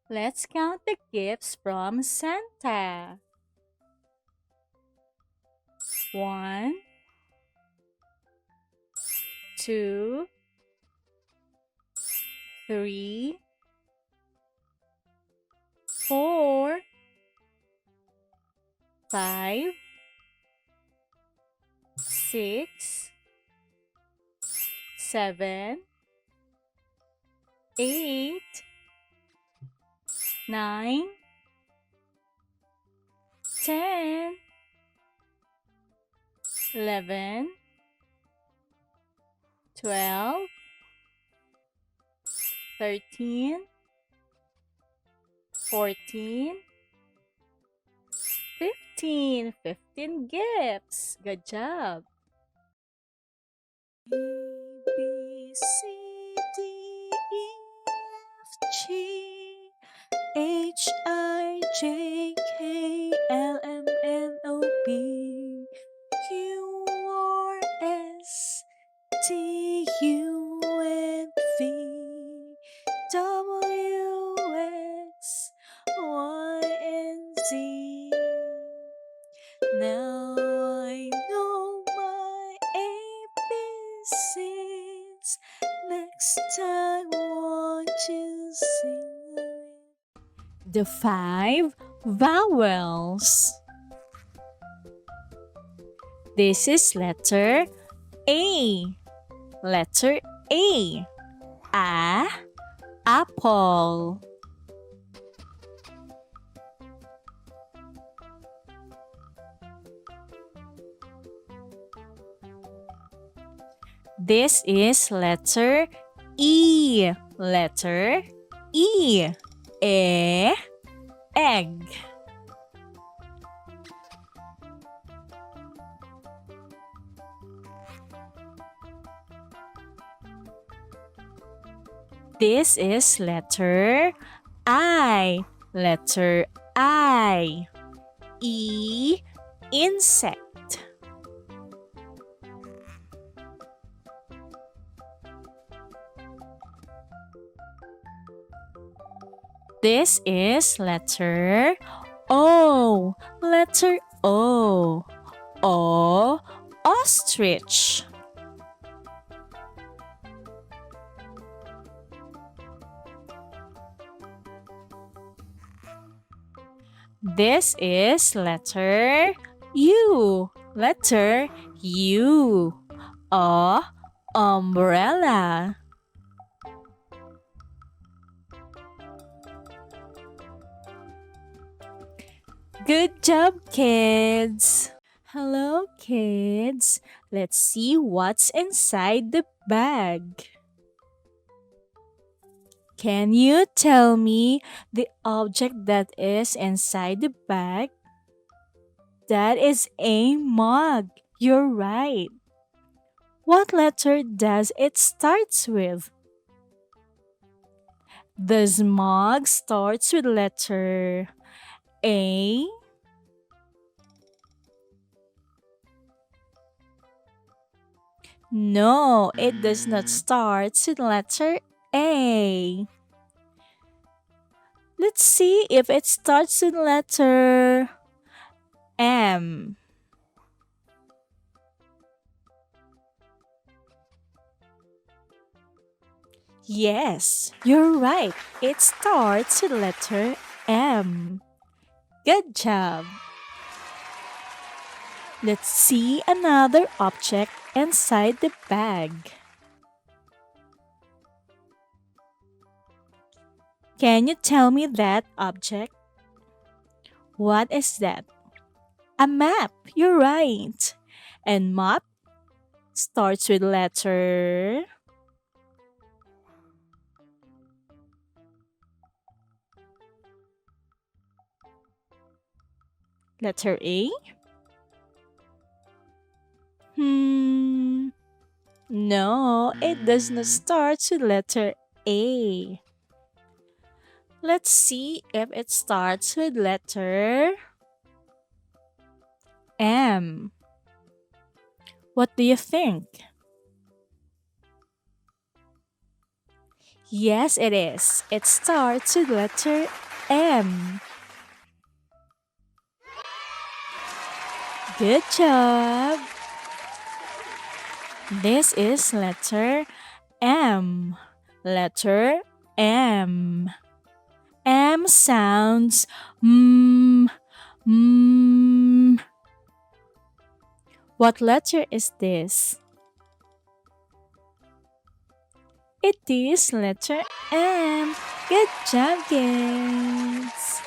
Let's count the gifts from Santa. 1, 2, 3, 4, 5, 6, 7, 8, 9, 10, 11, 12, 13, 14, 15. 15 gifts. Good job. A, B, C, D, E, F, G, H, I, J, K, L, M, N, O, P, Q, R, S, T, U, and V, W, X, Y, and Z. Now I know my ABCs. Next time, won't you sing it? The 5 vowels. This is letter A. Letter A. Apple. This is letter E. Letter E. Egg. This is letter I. Letter I. Insect. This is letter O. Letter O. Ostrich. This is letter U. Letter U. Umbrella. Good job, kids! Hello, kids! Let's see what's inside the bag. Can you tell me the object that is inside the bag? That is a mug. You're right. What letter does it start with? This mug starts with letter A. No, it does not start with letter A. Let's see if it starts with letter M. Yes, you're right. It starts with letter M. Good job. Let's see another object inside the bag. Can you tell me that object? What is that? A map. You're right. And map starts with letter A. No, it does not start with letter A. Let's see if it starts with letter M. What do you think? Yes, it is. It starts with letter M. Good job. This is letter M. Letter M. M sounds mm. What letter is this? It is letter M. Good job, kids.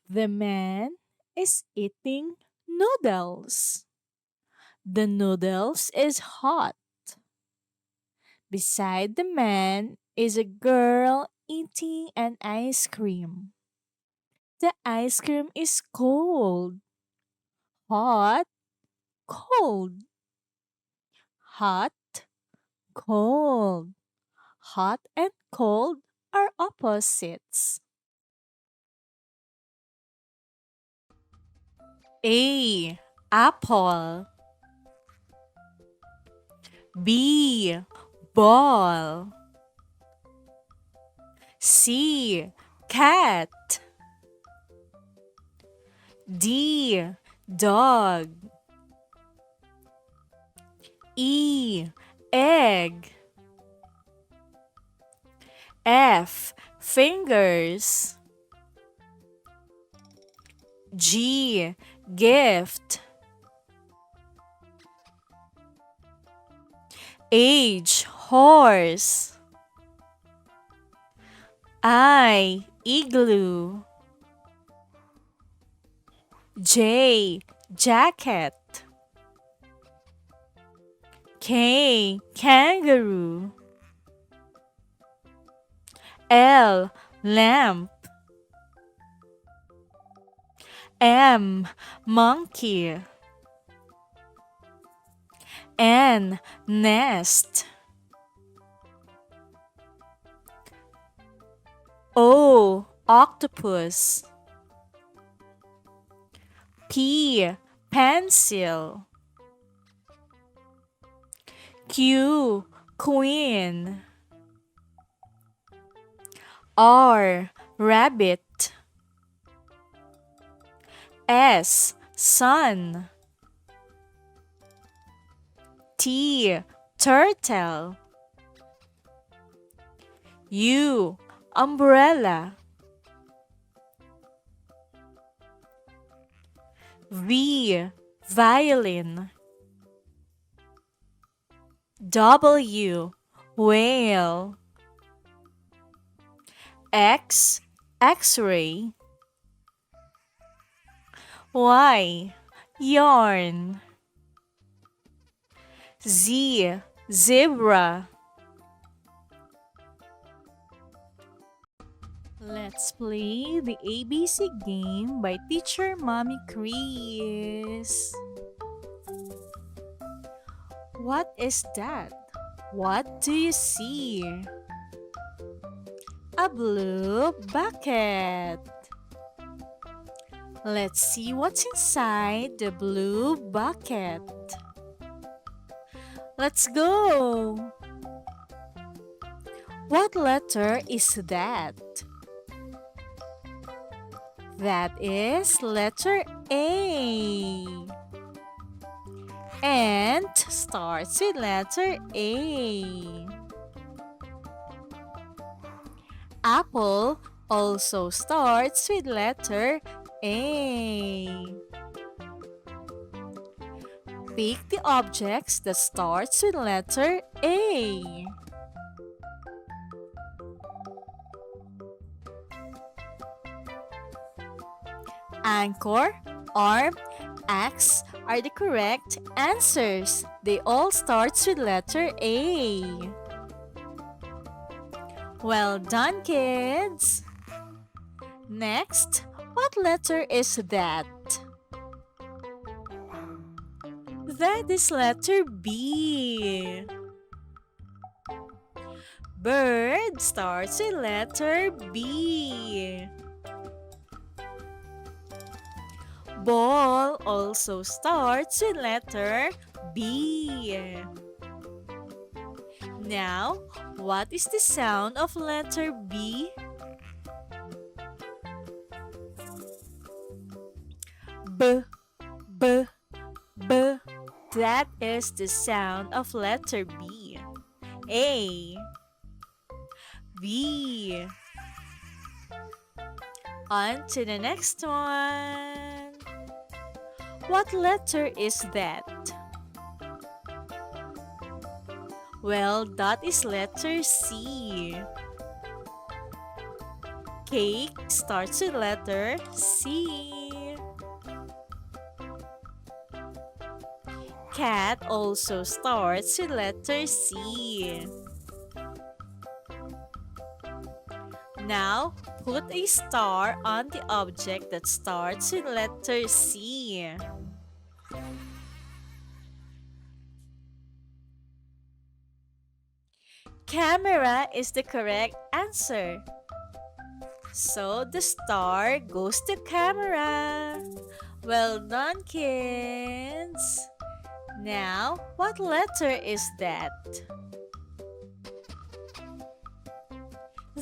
The man is eating noodles. The noodles is hot. Beside the man is a girl eating an ice cream. The ice cream is cold. Hot, cold. Hot, cold. Hot and cold are opposites. A. Apple. B. Ball. C. Cat. D. Dog. E. Egg. F. Fingers. G. Gift. H. Horse. I. Igloo. J. Jacket. K. Kangaroo. L. Lamp. M. Monkey. N. Nest. O. Octopus. P. Pencil. Q. Queen. R. Rabbit. S. Sun. T. Turtle. U. Umbrella. V. Violin. W. Whale. X. X-ray. Y. Yarn. Z. Zebra. Let's play the ABC game by Teacher Mommy Chris. What is that? What do you see? A blue bucket. Let's see what's inside the blue bucket. Let's go! What letter is that? That is letter A. And starts with letter A. Apple also starts with letter A. Pick the objects that starts with letter A. Anchor, arm, axe are the correct answers. They all start with letter A. Well done, kids! Next, what letter is that? That is letter B. Bird starts with letter B. Ball also starts with letter B. Now, what is the sound of letter B? B, B, B. That is the sound of letter B. A, B. On to the next one. What letter is that? Well, that is letter C. Cake starts with letter C. Cat also starts with letter C. Now, put a star on the object that starts with letter C. Camera is the correct answer. So the star goes to camera. Well done, kids. Now, what letter is that?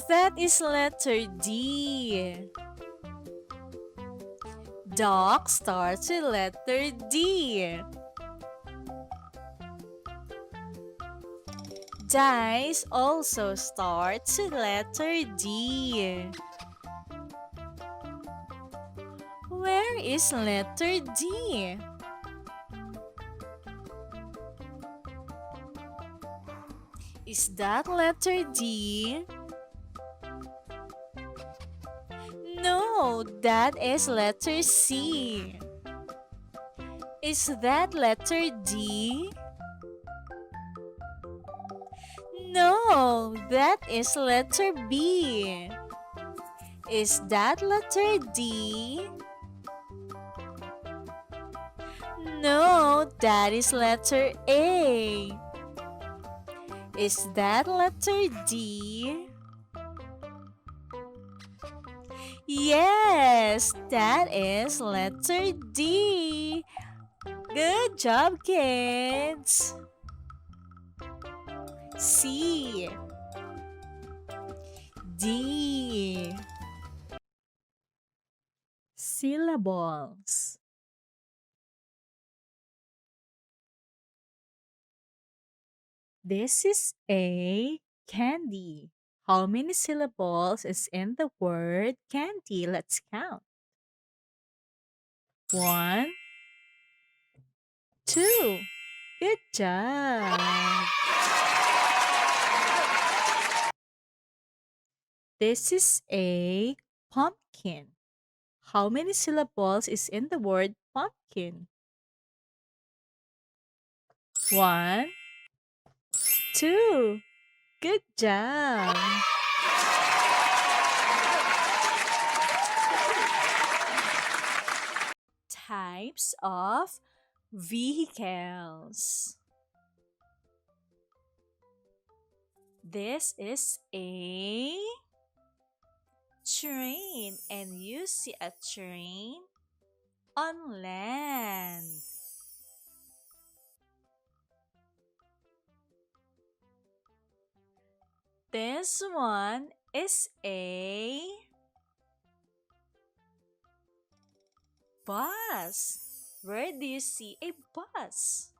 That is letter D. Dog starts with letter D. Dice also starts with letter D. Where is letter D? Is that letter D? No, that is letter C. Is that letter D? No, that is letter B. Is that letter D? No, that is letter A. Is that letter D? Yes, that is letter D. Good job, kids. C, D. Syllables. This is a candy. How many syllables is in the word candy? Let's count. One, two. Good job. This is a pumpkin. How many syllables is in the word pumpkin? One, two. Good job. Types of vehicles. This is a train, and you see a train on land. This one is a bus. Where do you see a bus?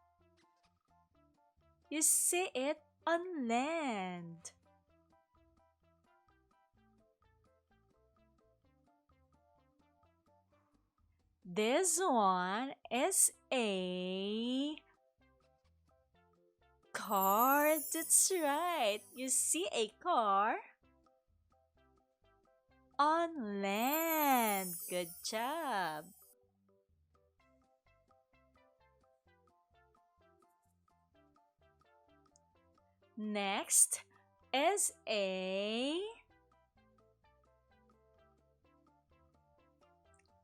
You see it on land. This one is a car. That's right. You see a car on land. Good job. Next is a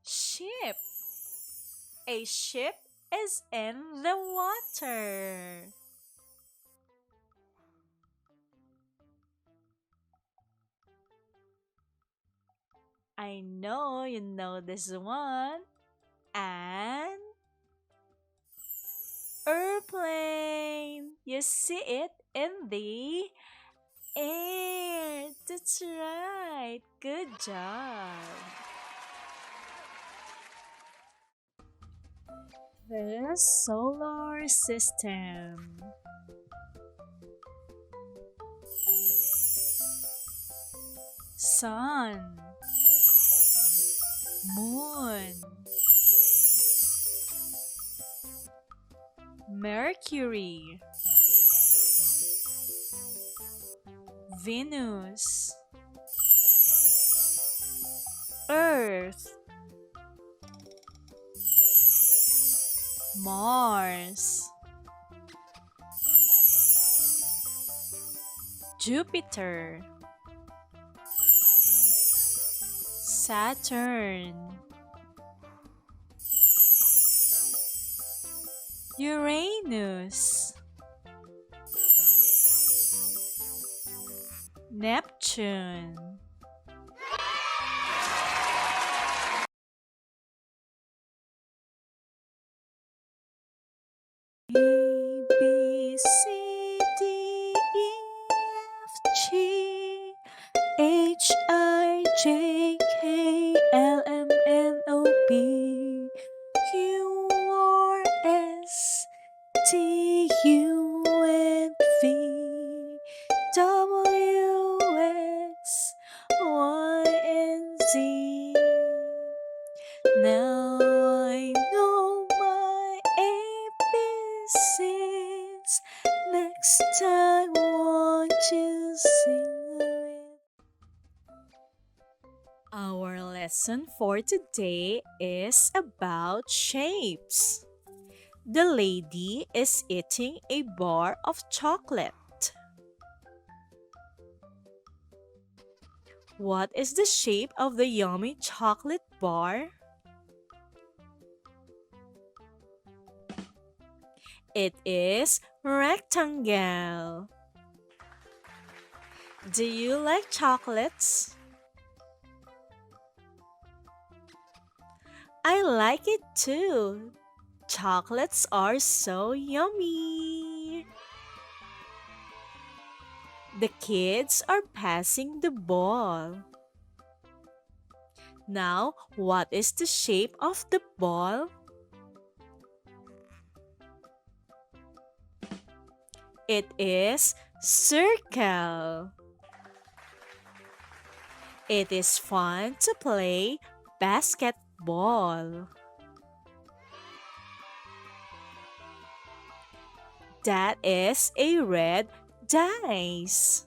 ship. A ship is in the water. I know you know this one. And Airplane. You see it in the air. That's right. Good job. The solar system. Sun, moon, Mercury, Venus, Earth, Mars, Jupiter, Saturn, Uranus, Neptune. A B C D E F G H I J K L M N O P Q R S T U N V W X Y and Z. Now I know my ABCs. Next time, won't you sing with? Our lesson for today is about shapes. The lady is eating a bar of chocolate. What is the shape of the yummy chocolate bar? It is rectangle. Do you like chocolates? I like it too. Chocolates are so yummy. The kids are passing the ball. Now, what is the shape of the ball? It is circle. It is fun to play basketball. That is a red dice.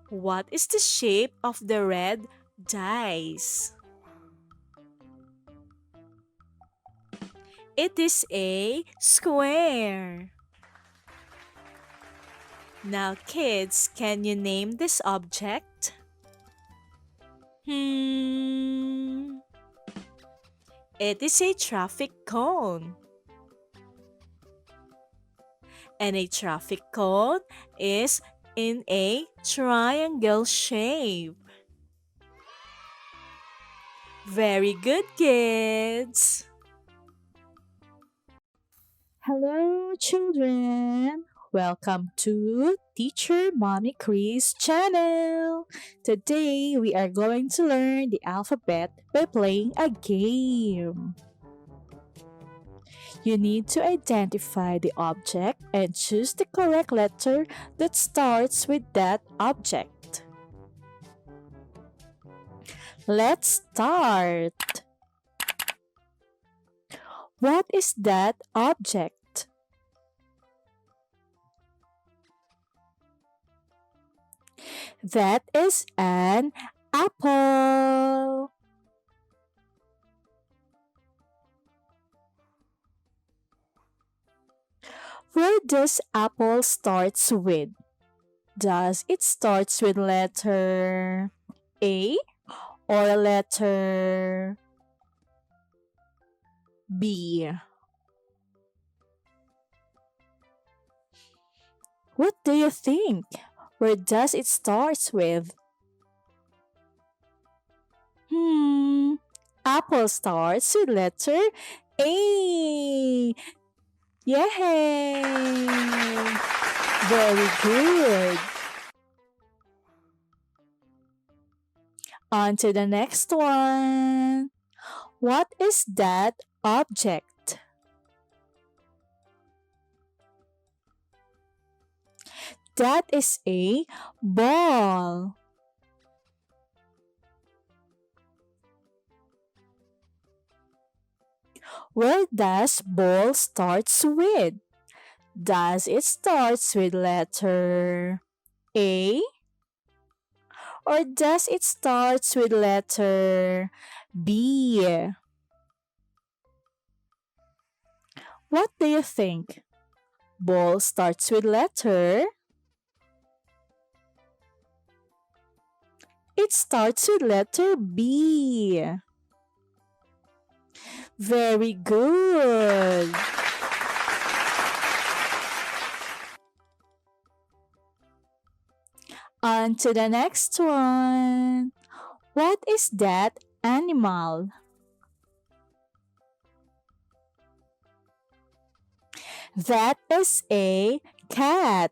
What is the shape of the red dice? It is a square. Now, kids, can you name this object? It is a traffic cone. And a traffic cone is in a triangle shape. Very good, kids! Hello, children! Welcome to Teacher Mommy Chris channel. Today, we are going to learn the alphabet by playing a game. You need to identify the object and choose the correct letter that starts with that object. Let's start. What is that object? That is an apple. Where does apple starts with? Does it starts with letter A or letter B? What do you think? Where does it starts with? Hmm, Apple starts with letter A. Yay! Very good. On to the next one. What is that object? That is a ball. Where does ball starts with? Does it starts with letter A or does it starts with letter B? What do you think? Ball starts with letter. It starts with letter B. Very good. On to the next one. What is that animal? That is a cat.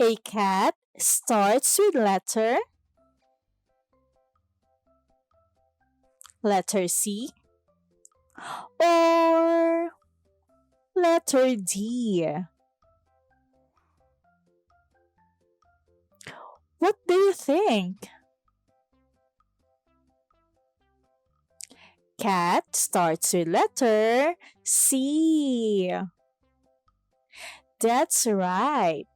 A cat starts with letter C or letter D. What do you think? Cat starts with letter C. That's right.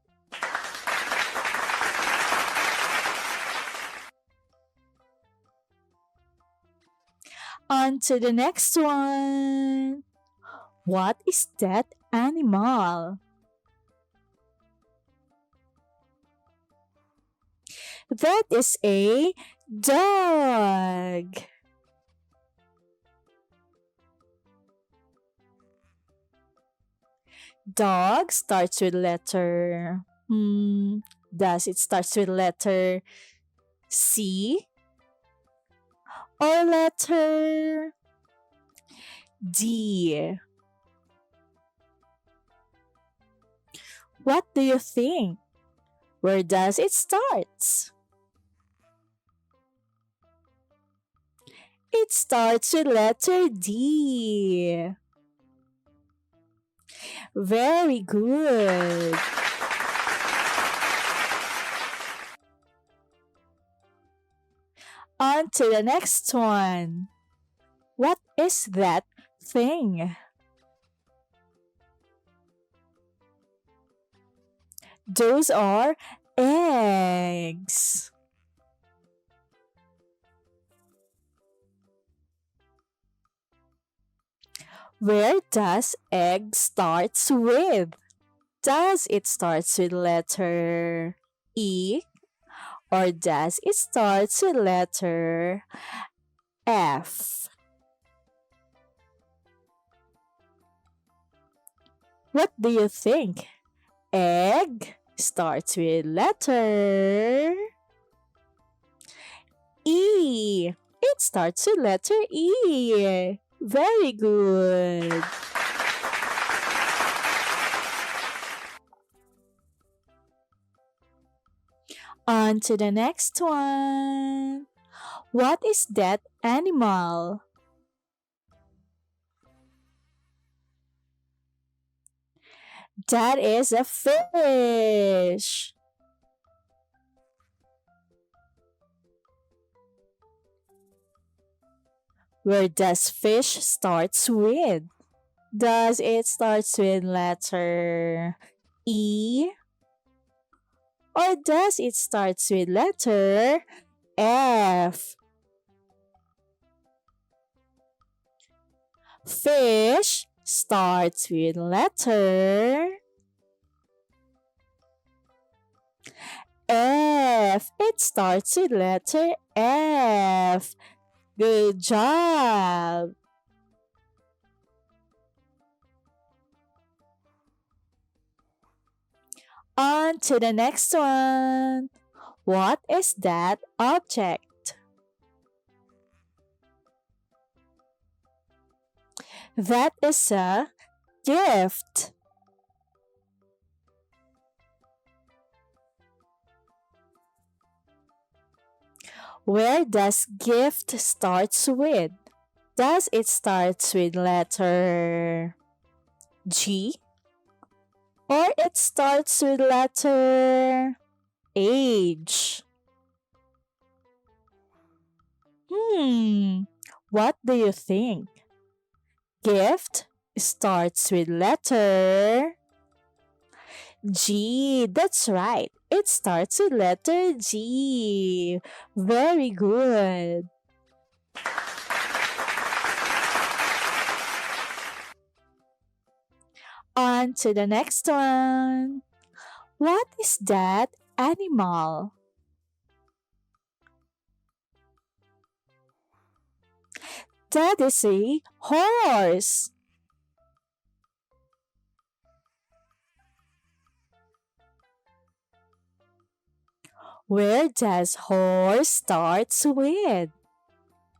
On to the next one. What is that animal? That is a dog. Dog starts with letter. Does it starts with letter C or letter D? What do you think? Where does it start? It starts with letter D. Very good. On to the next one. What is that thing? Those are eggs. Where does egg starts with? Does it starts with letter E or does it starts with letter F? What do you think? Egg starts with letter E. It starts with letter E. Very good. On to the next one. What is that animal? That is a fish. Where does fish starts with? Does it starts with letter E or does it starts with letter F? Fish starts with letter F. It starts with letter F. Good job. On to the next one. What is that object? That is a gift. Where does gift starts with? Does it starts with letter G or it starts with letter H? Hmm, what do you think? Gift starts with letter G. That's right. It starts with letter G. Very good. On to the next one. What is that animal? That is a horse. Where does horse starts with?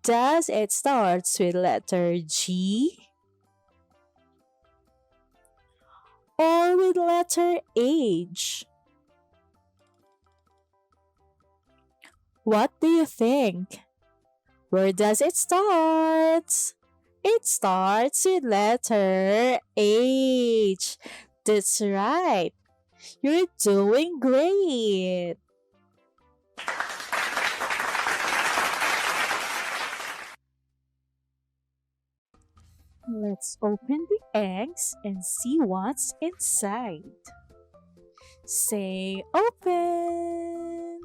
Does it starts with letter G or with letter H? What do you think? Where does it start? It starts with letter H. That's right. You're doing great. Let's open the eggs and see what's inside. Say open.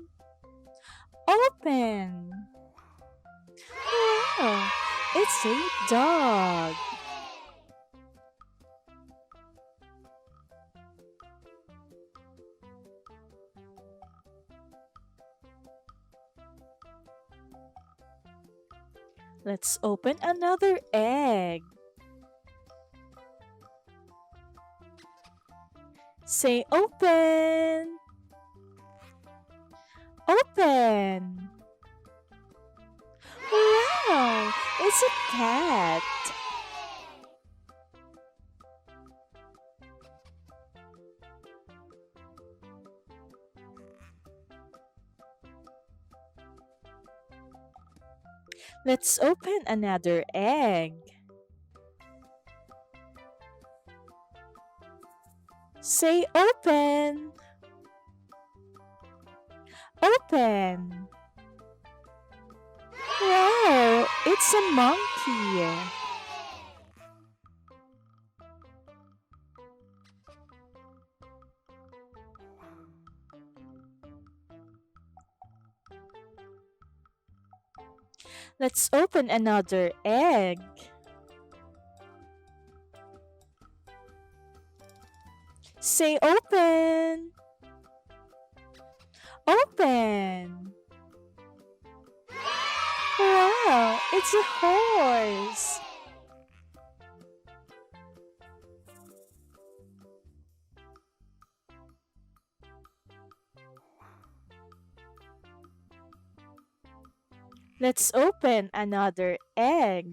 Open. Wow, it's a dog. Let's open another egg. Say open. Open. Wow, it's a cat. Let's open another egg. Say open. Open. Wow, it's a monkey. Let's open another egg. Say open. Open. Wow, it's a horse. Let's open another egg.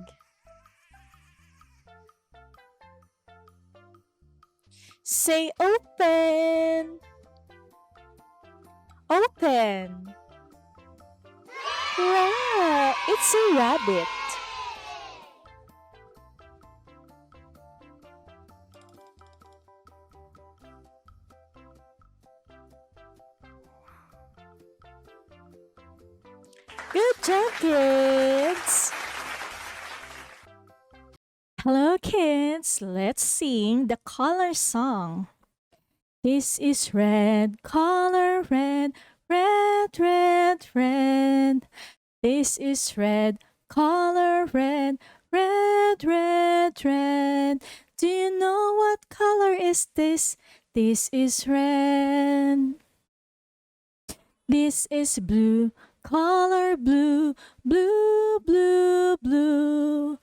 Say open. Open. Wow, it's a rabbit. Good job, kids. Hello, kids. Let's sing the color song. This is red, color red, red, red, red. This is red, color red, red, red, red. Do you know what color is this? This is red. This is blue, color blue, blue, blue, blue.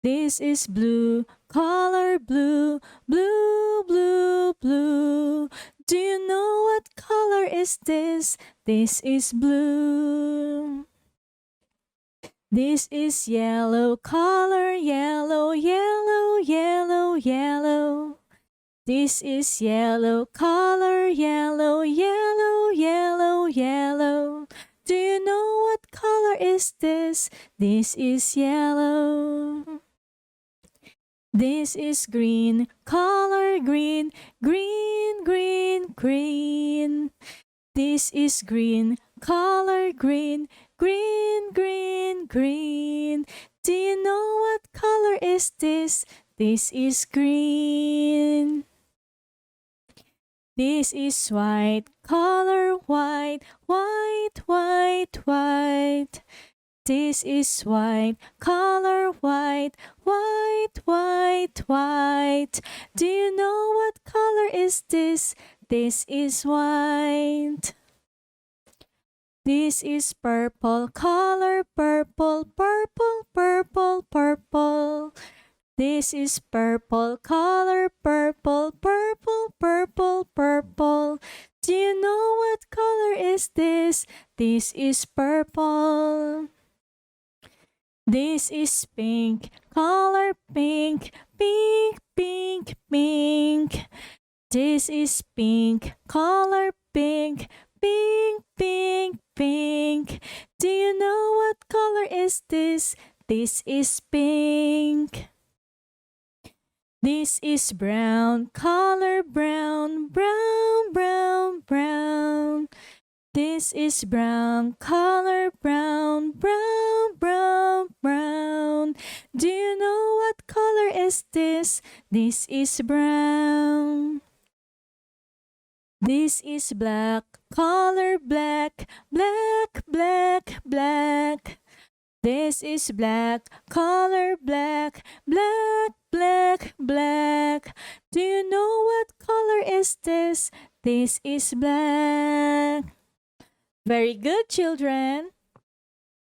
This is blue, color blue, blue, blue, blue. Do you know what color is this? This is blue. This is yellow color, yellow, yellow, yellow, yellow. This is yellow color, yellow, yellow, yellow, yellow. Do you know what color is this? This is yellow. This is green color, green, green, green, green. This is green color, green, green, green, green. Do you know what color is this? This is green. This is white color, white, white, white, white. This is white color, white, white, white, white. Do you know what color is this? This is white. This is purple color, purple, purple, purple, purple. This is purple color, purple, purple, purple, purple. Do you know what color is this? This is purple. This is pink color, pink, pink, pink, pink. This is pink color, pink, pink, pink, pink. Do you know what color is this? This is pink. This is brown color, brown, brown, brown, brown. This is brown color, brown, brown, brown, brown. Do you know what color is this? This is brown. This is black color, black, black, black, black. This is black color, black, black, black, black. Do you know what color is this? This is black. Very good, children.